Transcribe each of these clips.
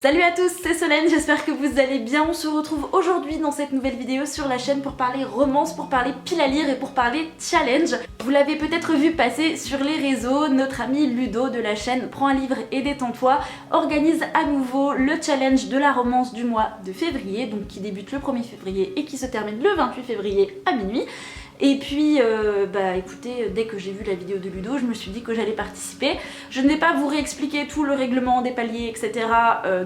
Salut à tous, c'est Solène, j'espère que vous allez bien. On se retrouve aujourd'hui dans cette nouvelle vidéo sur la chaîne pour parler romance, pour parler pile à lire et pour parler challenge. Vous l'avez peut-être vu passer sur les réseaux, notre ami Ludo de la chaîne Prends un livre et détends-toi organise à nouveau le challenge de la romance du mois de février, donc qui débute le 1er février et qui se termine le 28 février à minuit. Et puis, écoutez, dès que j'ai vu la vidéo de Ludo, je me suis dit que j'allais participer. Je ne vais pas vous réexpliquer tout le règlement des paliers, etc.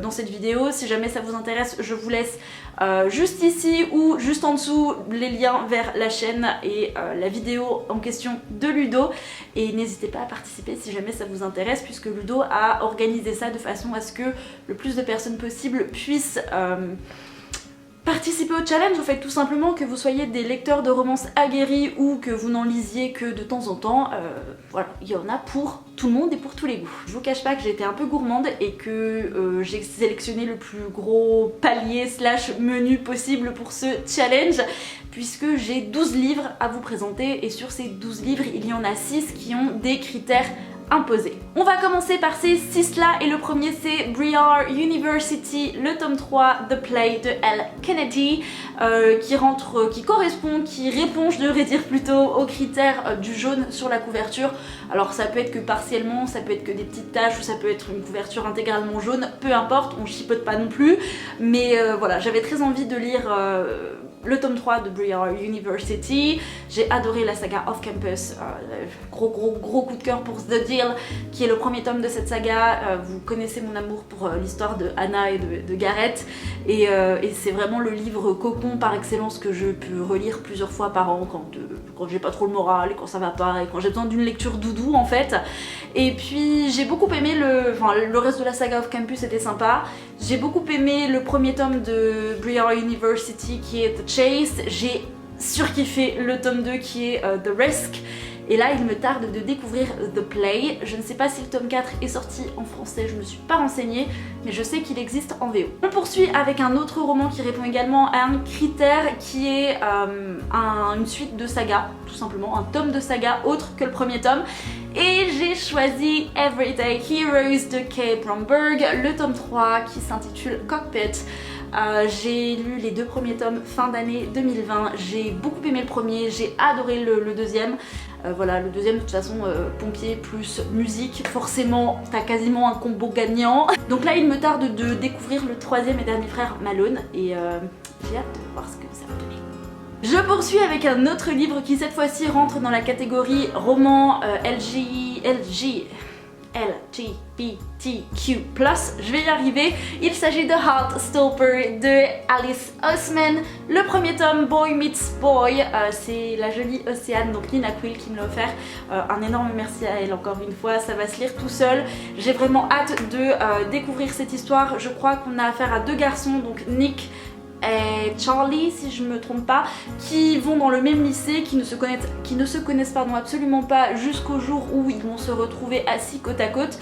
Dans cette vidéo. Si jamais ça vous intéresse, je vous laisse juste ici ou juste en dessous les liens vers la chaîne et la vidéo en question de Ludo. Et n'hésitez pas à participer si jamais ça vous intéresse, puisque Ludo a organisé ça de façon à ce que le plus de personnes possible puissent participer au challenge, en fait, tout simplement, que vous soyez des lecteurs de romances aguerris ou que vous n'en lisiez que de temps en temps, voilà, il y en a pour tout le monde et pour tous les goûts. Je vous cache pas que j'ai été un peu gourmande et que j'ai sélectionné le plus gros palier slash menu possible pour ce challenge, puisque j'ai 12 livres à vous présenter et sur ces 12 livres, il y en a 6 qui ont des critères imposé. On va commencer par ces 6 là et le premier c'est Briar University, le tome 3 The Play de L. Kennedy qui répond, je devrais dire plutôt, aux critères du jaune sur la couverture. Alors ça peut être que partiellement, ça peut être que des petites taches ou ça peut être une couverture intégralement jaune, peu importe, on chipote pas non plus, mais voilà, j'avais très envie de lire le tome 3 de Briar University. J'ai adoré la saga Off Campus, gros coup de cœur pour The Deal qui est le premier tome de cette saga. Vous connaissez mon amour pour l'histoire de Anna et de Gareth et c'est vraiment le livre cocon par excellence que je peux relire plusieurs fois par an quand j'ai pas trop le moral et quand ça va pas et quand j'ai besoin d'une lecture doudou en fait. Et puis j'ai beaucoup aimé le reste de la saga Off Campus, était sympa. J'ai beaucoup aimé le premier tome de Briar University qui est The Chase. J'ai surkiffé le tome 2 qui est The Risk. Et là, il me tarde de découvrir The Play. Je ne sais pas si le tome 4 est sorti en français, je ne me suis pas renseignée, mais je sais qu'il existe en VO. On poursuit avec un autre roman qui répond également à un critère qui est une suite de saga, tout simplement, un tome de saga autre que le premier tome. Et j'ai choisi Everyday Heroes de Kay Bromberg, le tome 3 qui s'intitule Cockpit. J'ai lu les 2 premiers tomes fin d'année 2020, j'ai beaucoup aimé le premier, j'ai adoré le deuxième. Voilà, le deuxième de toute façon, pompier plus musique, forcément t'as quasiment un combo gagnant. Donc là il me tarde de découvrir le 3e et dernier frère Malone et j'ai hâte de voir ce que ça va donner. Je poursuis avec un autre livre qui cette fois-ci rentre dans la catégorie roman LGBTQ+, je vais y arriver. Il s'agit de Heartstopper de Alice Oseman, le premier tome Boy Meets Boy, c'est la jolie Océane, donc Nina Quill qui me l'a offert, un énorme merci à elle encore une fois, ça va se lire tout seul. J'ai vraiment hâte de découvrir cette histoire. Je crois qu'on a affaire à 2 garçons, donc Nick et Charlie si je me trompe pas, qui vont dans le même lycée, qui ne se connaissent absolument pas jusqu'au jour où ils vont se retrouver assis côte à côte.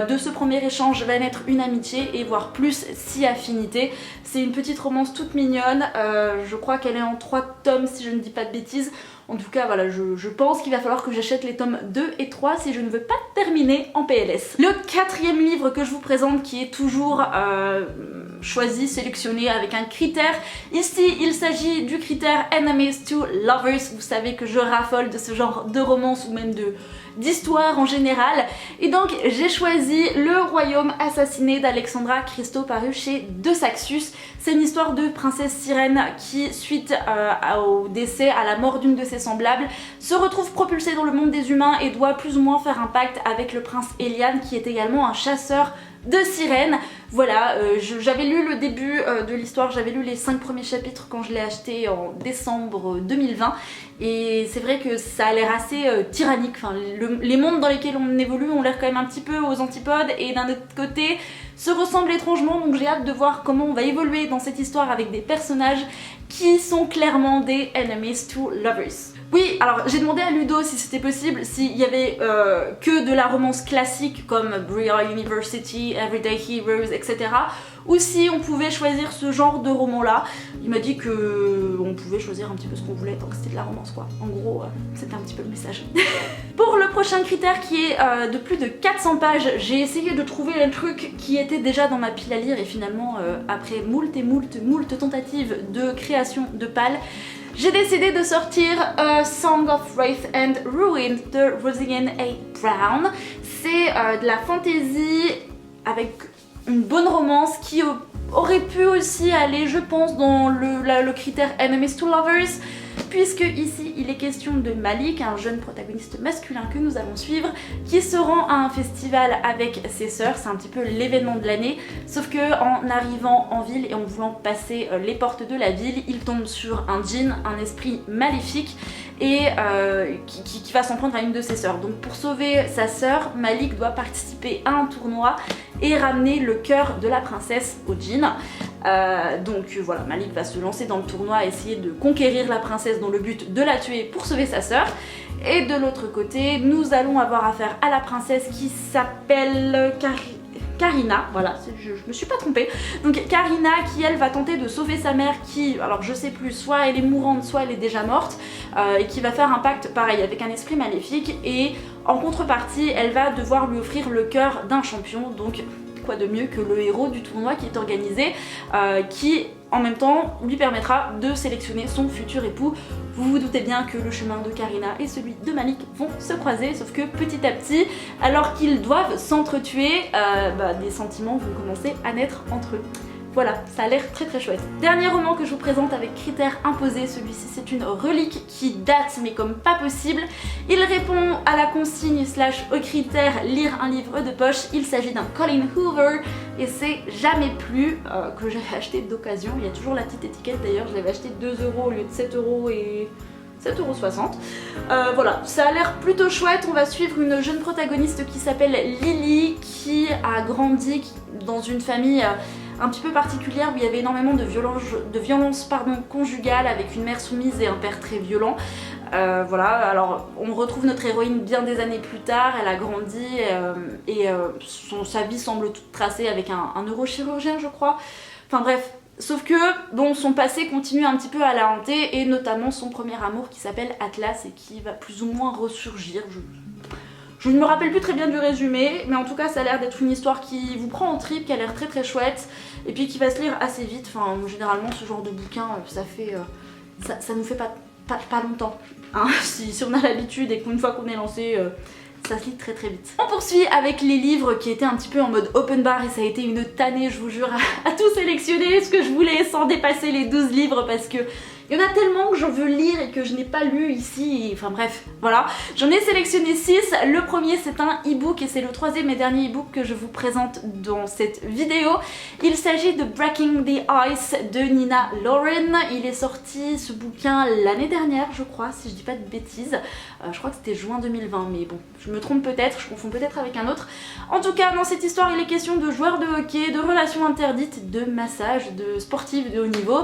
De ce premier échange va naître une amitié et voire plus si affinité. C'est une petite romance toute mignonne, je crois qu'elle est en 3 tomes si je ne dis pas de bêtises. En tout cas voilà, je pense qu'il va falloir que j'achète les tomes 2 et 3 si je ne veux pas terminer en PLS. Le 4e livre que je vous présente qui est toujours choisi, sélectionné avec un critère. Ici il s'agit du critère Enemies to Lovers. Vous savez que je raffole de ce genre de romance ou même d'histoire en général. Et donc j'ai choisi Le Royaume assassiné d'Alexandra Christo paru chez De Saxus. C'est une histoire de princesse sirène qui, suite au décès, à la mort d'une de ses semblables, se retrouve propulsée dans le monde des humains et doit plus ou moins faire un pacte avec le prince Elian qui est également un chasseur de sirènes. Voilà, j'avais lu le début de l'histoire, j'avais lu les 5 premiers chapitres quand je l'ai acheté en décembre 2020 et c'est vrai que ça a l'air assez tyrannique. Enfin, les mondes dans lesquels on évolue ont l'air quand même un petit peu aux antipodes et d'un autre côté se ressemblent étrangement, donc j'ai hâte de voir comment on va évoluer dans cette histoire avec des personnages qui sont clairement des Enemies to Lovers. Oui, alors j'ai demandé à Ludo si c'était possible, s'il y avait que de la romance classique comme Briar University, Everyday Heroes, etc. ou si on pouvait choisir ce genre de roman là. Il m'a dit que on pouvait choisir un petit peu ce qu'on voulait tant que c'était de la romance quoi. En gros, c'était un petit peu le message. Pour le le prochain critère qui est de plus de 400 pages, j'ai essayé de trouver un truc qui était déjà dans ma pile à lire et finalement après moult tentatives de création de pales, j'ai décidé de sortir Song of Wrath and Ruin de Rosianne A. Brown. C'est de la fantasy avec une bonne romance qui aurait pu aussi aller, je pense, dans le critère Enemies to Lovers, puisque ici il est question de Malik, un jeune protagoniste masculin que nous allons suivre, qui se rend à un festival avec ses sœurs. C'est un petit peu l'événement de l'année, sauf que en arrivant en ville et en voulant passer les portes de la ville, il tombe sur un djinn, un esprit maléfique, et qui va s'en prendre à une de ses sœurs. Donc pour sauver sa sœur, Malik doit participer à un tournoi et ramener le cœur de la princesse au djinn. Donc voilà, Malik va se lancer dans le tournoi, essayer de conquérir la princesse dans le but de la tuer pour sauver sa sœur. Et de l'autre côté, nous allons avoir affaire à la princesse qui s'appelle Karina, voilà, je me suis pas trompée. Donc Karina qui elle va tenter de sauver sa mère qui, alors je sais plus, soit elle est mourante, soit elle est déjà morte, et qui va faire un pacte pareil avec un esprit maléfique, et en contrepartie elle va devoir lui offrir le cœur d'un champion. Donc quoi de mieux que le héros du tournoi qui est organisé, qui en même temps lui permettra de sélectionner son futur époux. Vous vous doutez bien que le chemin de Karina et celui de Malik vont se croiser, sauf que petit à petit, alors qu'ils doivent s'entretuer, des sentiments vont commencer à naître entre eux. Voilà, ça a l'air très chouette. Dernier roman que je vous présente avec critères imposés, celui-ci c'est une relique qui date mais comme pas possible. Il répond à la consigne / au critère lire un livre de poche. Il s'agit d'un Colleen Hoover et c'est Jamais plus que j'avais acheté d'occasion. Il y a toujours la petite étiquette d'ailleurs, je l'avais acheté 2 € au lieu de 7 € et 7,60 €. Voilà, ça a l'air plutôt chouette. On va suivre une jeune protagoniste qui s'appelle Lily, qui a grandi dans une famille un petit peu particulière où il y avait énormément de violence conjugale, avec une mère soumise et un père très violent. Voilà, alors on retrouve notre héroïne bien des années plus tard, elle a grandi sa vie semble toute tracée avec un neurochirurgien je crois. Enfin bref, sauf que bon, son passé continue un petit peu à la hanter, et notamment son premier amour qui s'appelle Atlas et qui va plus ou moins ressurgir. Je ne me rappelle plus très bien du résumé, mais en tout cas ça a l'air d'être une histoire qui vous prend en trip, qui a l'air très chouette, et puis qui va se lire assez vite. Enfin généralement ce genre de bouquin ça fait ça nous fait pas longtemps hein, si on a l'habitude et qu'une fois qu'on est lancé ça se lit très vite. On poursuit avec les livres qui étaient un petit peu en mode open bar, et ça a été une tannée je vous jure à tout sélectionner ce que je voulais sans dépasser les 12 livres, parce que il y en a tellement que je veux lire et que je n'ai pas lu ici, enfin bref, voilà. J'en ai sélectionné 6, le premier c'est un e-book et c'est le troisième et dernier e-book que je vous présente dans cette vidéo. Il s'agit de Breaking the Ice de Nina Lauren. Il est sorti ce bouquin l'année dernière je crois, si je dis pas de bêtises. Je crois que c'était juin 2020, mais bon, je me trompe peut-être, je confonds peut-être avec un autre. En tout cas, dans cette histoire, il est question de joueurs de hockey, de relations interdites, de massage, de sportifs de haut niveau,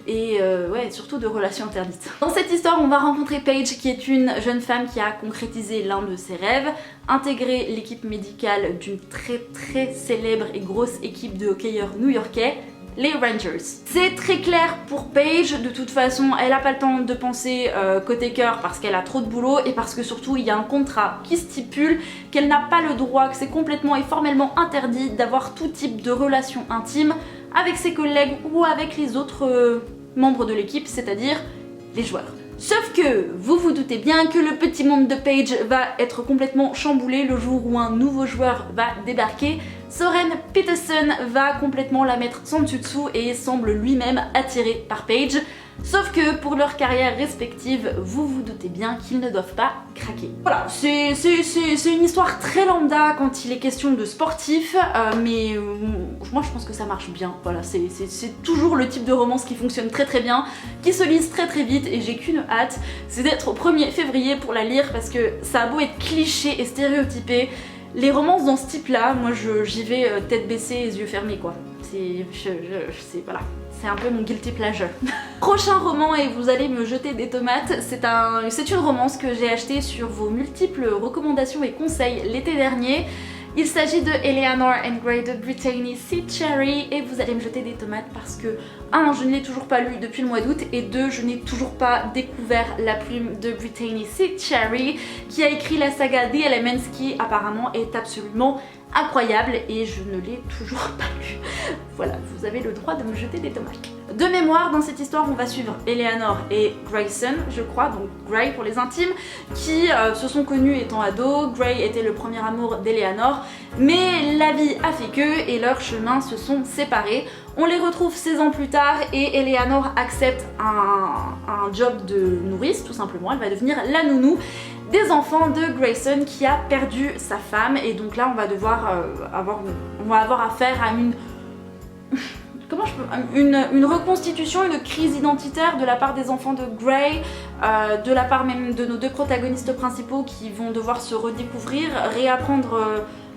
et ouais, surtout de relations interdites. Dans cette histoire, on va rencontrer Paige, qui est une jeune femme qui a concrétisé l'un de ses rêves, intégrer l'équipe médicale d'une très célèbre et grosse équipe de hockeyeurs new-yorkais, les Rangers. C'est très clair pour Paige, de toute façon elle a pas le temps de penser côté cœur parce qu'elle a trop de boulot, et parce que surtout il y a un contrat qui stipule qu'elle n'a pas le droit, que c'est complètement et formellement interdit d'avoir tout type de relation intime avec ses collègues ou avec les autres membres de l'équipe, c'est-à-dire les joueurs. Sauf que vous vous doutez bien que le petit monde de Paige va être complètement chamboulé le jour où un nouveau joueur va débarquer. Soren Peterson va complètement la mettre sans dessus dessous et semble lui-même attiré par Paige. Sauf que pour leur carrière respective, vous vous doutez bien qu'ils ne doivent pas craquer. Voilà, c'est une histoire très lambda quand il est question de sportifs, mais moi je pense que ça marche bien. Voilà, c'est toujours le type de romance qui fonctionne très bien, qui se lise très vite, et j'ai qu'une hâte, c'est d'être au 1er février pour la lire, parce que ça a beau être cliché et stéréotypé, les romances dans ce type là, moi j'y vais tête baissée et yeux fermés quoi. Voilà. C'est un peu mon guilty pleasure. Prochain roman, et vous allez me jeter des tomates, c'est une romance que j'ai achetée sur vos multiples recommandations et conseils l'été dernier. Il s'agit de Eleanor and Gray de Brittany Seed Cherry et vous allez me jeter des tomates parce que 1. Je ne l'ai toujours pas lu depuis le mois d'août et 2. Je n'ai toujours pas découvert la plume de Brittany Seed Cherry qui a écrit la saga The Elements qui apparemment est absolument incroyable et je ne l'ai toujours pas lu. Voilà, vous avez le droit de me jeter des tomates. De mémoire, dans cette histoire, on va suivre Eleanor et Grayson, je crois, donc Gray pour les intimes, qui se sont connus étant ados. Gray était le premier amour d'Eleanor, mais la vie a fait que et leurs chemins se sont séparés. On les retrouve 16 ans plus tard et Eleanor accepte un job de nourrice, tout simplement. Elle va devenir la nounou des enfants de Grayson qui a perdu sa femme et donc là on va devoir avoir affaire à une reconstitution, une crise identitaire de la part des enfants de Gray, de la part même de nos 2 protagonistes principaux qui vont devoir se redécouvrir, réapprendre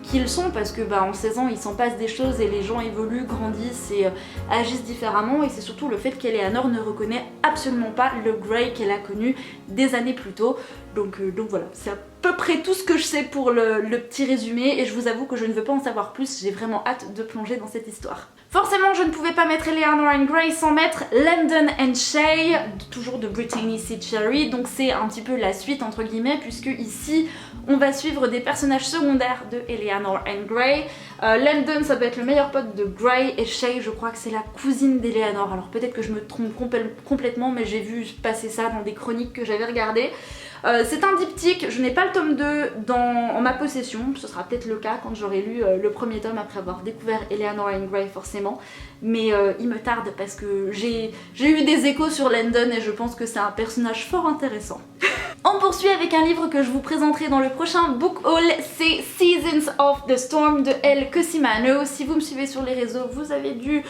qui ils sont parce que en 16 ans il s'en passe des choses et les gens évoluent, grandissent et agissent différemment et c'est surtout le fait qu'Eleanor ne reconnaît absolument pas le Gray qu'elle a connu des années plus tôt. Donc voilà, c'est à peu près tout ce que je sais pour le petit résumé et je vous avoue que je ne veux pas en savoir plus, j'ai vraiment hâte de plonger dans cette histoire. Forcément je ne pouvais pas mettre Eleanor and Gray sans mettre Landon and Shay, toujours de Brittany Seed Cherry, donc c'est un petit peu la suite entre guillemets puisque ici on va suivre des personnages secondaires de Eleanor and Gray. Landon ça peut être le meilleur pote de Gray et Shay je crois que c'est la cousine d'Eleanor, alors peut-être que je me trompe complètement mais j'ai vu passer ça dans des chroniques que j'avais regardées. C'est un diptyque, je n'ai pas le tome 2 en ma possession, ce sera peut-être le cas quand j'aurai lu le premier tome après avoir découvert Eleanor and Gray forcément, mais il me tarde parce que j'ai eu des échos sur Landon et je pense que c'est un personnage fort intéressant. On poursuit avec un livre que je vous présenterai dans le prochain book haul, c'est Seasons of the Storm de Elle Cosimano. Si vous me suivez sur les réseaux, vous avez dû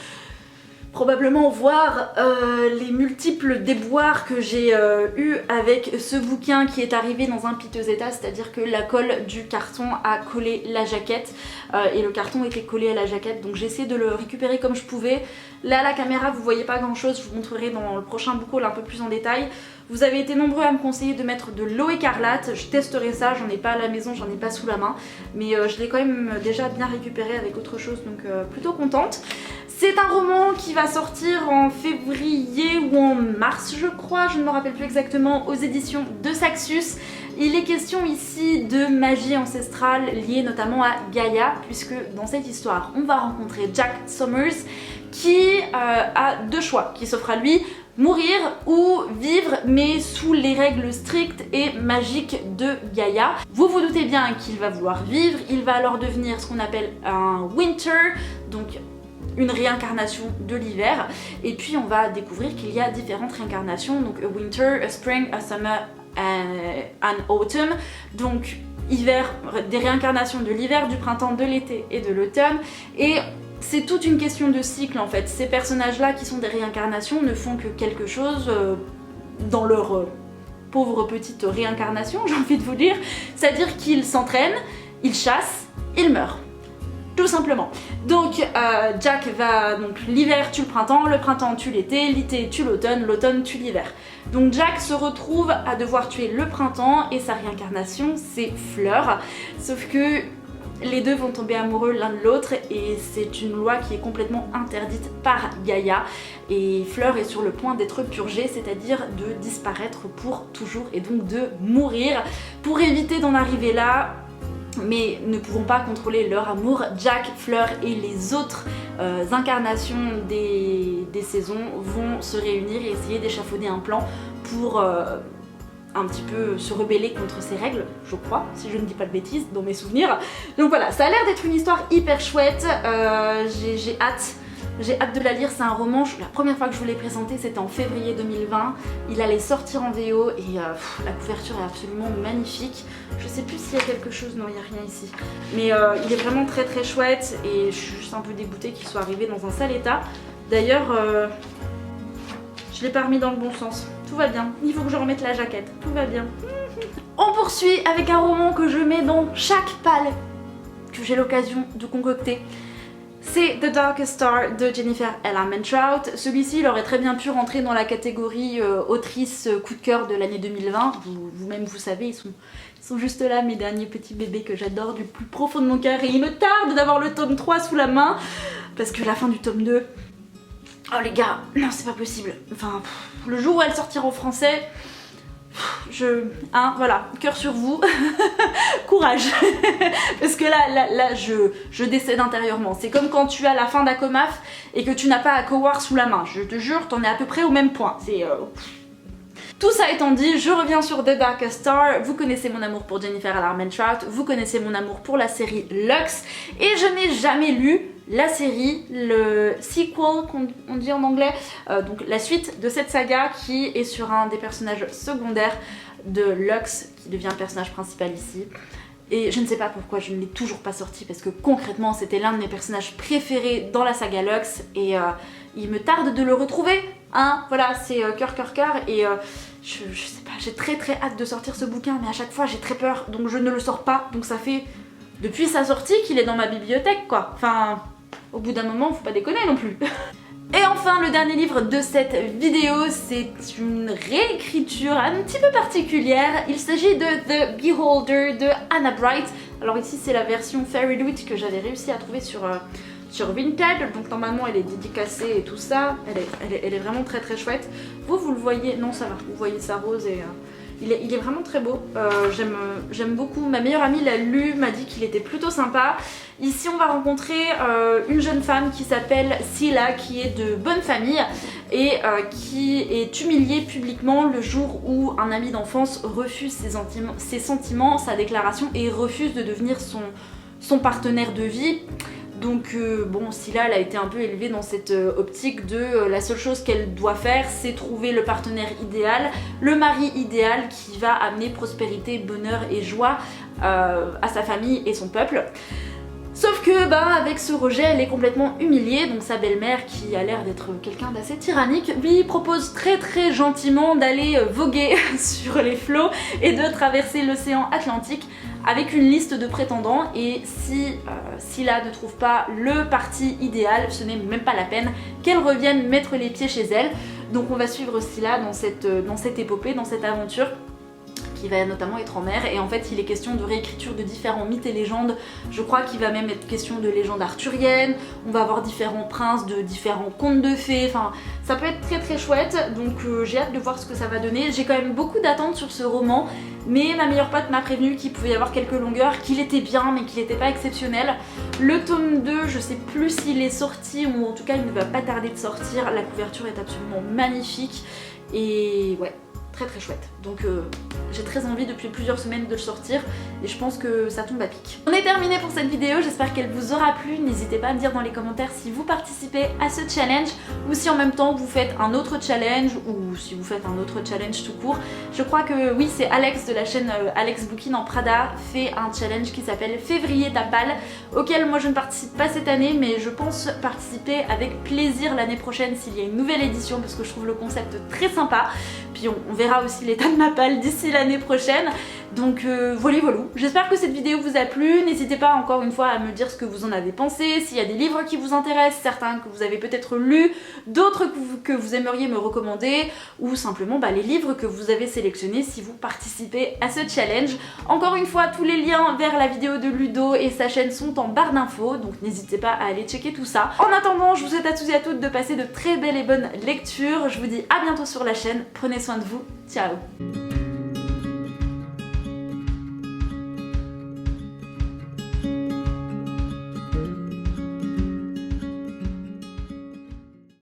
probablement voir les multiples déboires que j'ai eu avec ce bouquin qui est arrivé dans un piteux état, c'est-à-dire que la colle du carton a collé la jaquette et le carton était collé à la jaquette, donc j'ai essayé de le récupérer comme je pouvais. Là à la caméra vous voyez pas grand chose, je vous montrerai dans le prochain book haul un peu plus en détail. Vous avez été nombreux à me conseiller de mettre de l'eau écarlate, je testerai ça, j'en ai pas à la maison, j'en ai pas sous la main, mais je l'ai quand même déjà bien récupéré avec autre chose, donc plutôt contente. C'est un roman qui va sortir en février ou en mars je crois, je ne me rappelle plus exactement, aux éditions de Saxus. Il est question ici de magie ancestrale liée notamment à Gaïa, puisque dans cette histoire on va rencontrer Jack Summers qui a 2 choix qui s'offrent à lui, mourir ou vivre mais sous les règles strictes et magiques de Gaïa. Vous vous doutez bien qu'il va vouloir vivre, il va alors devenir ce qu'on appelle un Winter, donc une réincarnation de l'hiver, et puis on va découvrir qu'il y a différentes réincarnations, donc a winter, a spring, a summer, an autumn, donc hiver, des réincarnations de l'hiver, du printemps, de l'été et de l'automne, et c'est toute une question de cycle en fait. Ces personnages là qui sont des réincarnations ne font que quelque chose dans leur pauvre petite réincarnation, j'ai envie de vous dire, c'est-à-dire qu'ils s'entraînent, ils chassent, ils meurent. Tout simplement. Donc Jack va, donc l'hiver tue le printemps tue l'été, l'été tue l'automne tue l'hiver. Donc Jack se retrouve à devoir tuer le printemps et sa réincarnation c'est Fleur. Sauf que les deux vont tomber amoureux l'un de l'autre et c'est une loi qui est complètement interdite par Gaïa. Et Fleur est sur le point d'être purgée, c'est-à-dire de disparaître pour toujours et donc de mourir. Pour éviter d'en arriver là, mais ne pouvant pas contrôler leur amour, Jack, Fleur et les autres incarnations des saisons vont se réunir et essayer d'échafauder un plan pour un petit peu se rebeller contre ces règles, je crois, si je ne dis pas de bêtises dans mes souvenirs. Donc voilà, ça a l'air d'être une histoire hyper chouette, j'ai hâte de la lire, c'est un roman, la première fois que je vous l'ai présenté c'était en février 2020, il allait sortir en VO et la couverture est absolument magnifique. Je sais plus s'il y a quelque chose, non il n'y a rien ici. Mais il est vraiment très très chouette et je suis juste un peu dégoûtée qu'il soit arrivé dans un sale état. D'ailleurs, je l'ai pas remis dans le bon sens, tout va bien, il faut que je remette la jaquette, tout va bien. On poursuit avec un roman que je mets dans chaque palle que j'ai l'occasion de concocter. c'est The Darkest Star de Jennifer L. Armentrout. Celui-ci, il aurait très bien pu rentrer dans la catégorie autrice coup de cœur de l'année 2020. Vous-même, vous savez, ils sont juste là, mes derniers petits bébés que j'adore du plus profond de mon cœur. Et il me tarde d'avoir le tome 3 sous la main, parce que la fin du tome 2... Oh les gars, non c'est pas possible. Enfin, le jour où elle sortira en français... voilà, cœur sur vous, courage, parce que là je décède intérieurement. C'est comme quand tu as la fin d'Akomaf et que tu n'as pas Akowar sous la main. Je te jure, t'en es à peu près au même point. Tout ça étant dit, je reviens sur The Darkest Star. Vous connaissez mon amour pour Jennifer L. Armentrout, vous connaissez mon amour pour la série Lux, et je n'ai jamais lu la série, le sequel qu'on dit en anglais, donc la suite de cette saga qui est sur un des personnages secondaires de Lux, qui devient le personnage principal ici. Et je ne sais pas pourquoi je ne l'ai toujours pas sorti, parce que concrètement c'était l'un de mes personnages préférés dans la saga Lux, et il me tarde de le retrouver, hein, voilà, c'est cœur, et je sais pas, j'ai très hâte de sortir ce bouquin, mais à chaque fois j'ai très peur, donc je ne le sors pas, donc ça fait depuis sa sortie qu'il est dans ma bibliothèque quoi, enfin... Au bout d'un moment, faut pas déconner non plus. Et enfin, le dernier livre de cette vidéo, c'est une réécriture un petit peu particulière. Il s'agit de The Beholder de Hannah Bright. Alors ici, c'est la version Fairyloot que j'avais réussi à trouver sur Vinted. Donc normalement, elle est dédicacée et tout ça. Elle est vraiment très chouette. Vous le voyez, non ça va, vous voyez ça rose et... Il est vraiment très beau, j'aime beaucoup. Ma meilleure amie l'a lu, m'a dit qu'il était plutôt sympa. Ici on va rencontrer une jeune femme qui s'appelle Scylla, qui est de bonne famille et qui est humiliée publiquement le jour où un ami d'enfance refuse ses sentiments, sa déclaration, et refuse de devenir son partenaire de vie. Donc bon, Scylla, elle a été un peu élevée dans cette optique de la seule chose qu'elle doit faire, c'est trouver le partenaire idéal, le mari idéal qui va amener prospérité, bonheur et joie à sa famille et son peuple. Sauf que avec ce rejet, elle est complètement humiliée, donc sa belle-mère, qui a l'air d'être quelqu'un d'assez tyrannique, lui propose très gentiment d'aller voguer sur les flots et de traverser l'océan Atlantique avec une liste de prétendants, et si Scylla ne trouve pas le parti idéal, ce n'est même pas la peine qu'elle revienne mettre les pieds chez elle. Donc on va suivre Scylla dans cette épopée, dans cette aventure, qui va notamment être en mer, et en fait il est question de réécriture de différents mythes et légendes. Je crois qu'il va même être question de légendes arthuriennes, on va avoir différents princes de différents contes de fées, enfin ça peut être très chouette, donc j'ai hâte de voir ce que ça va donner. J'ai quand même beaucoup d'attentes sur ce roman, mais ma meilleure pote m'a prévenu qu'il pouvait y avoir quelques longueurs, qu'il était bien mais qu'il n'était pas exceptionnel. Le tome 2, je sais plus s'il est sorti, ou en tout cas il ne va pas tarder de sortir. La couverture est absolument magnifique, et ouais, très chouette. Donc j'ai très envie depuis plusieurs semaines de le sortir, et je pense que ça tombe à pic. On est terminé pour cette vidéo, j'espère qu'elle vous aura plu. N'hésitez pas à me dire dans les commentaires si vous participez à ce challenge, ou si en même temps vous faites un autre challenge, ou si vous faites un autre challenge tout court. Je crois que oui, c'est Alex de la chaîne Alex Bookin en Prada fait un challenge qui s'appelle Février Tapal, auquel moi je ne participe pas cette année, mais je pense participer avec plaisir l'année prochaine s'il y a une nouvelle édition, parce que je trouve le concept très sympa. Puis on verra aussi l'état de ma palle d'ici l'année prochaine. Donc voilà. J'espère que cette vidéo vous a plu. N'hésitez pas encore une fois à me dire ce que vous en avez pensé, s'il y a des livres qui vous intéressent, certains que vous avez peut-être lus, d'autres que vous aimeriez me recommander, ou simplement les livres que vous avez sélectionnés si vous participez à ce challenge. Encore une fois, tous les liens vers la vidéo de Ludo et sa chaîne sont en barre d'infos, donc n'hésitez pas à aller checker tout ça. En attendant, je vous souhaite à tous et à toutes de passer de très belles et bonnes lectures. Je vous dis à bientôt sur la chaîne, prenez soin de vous, ciao.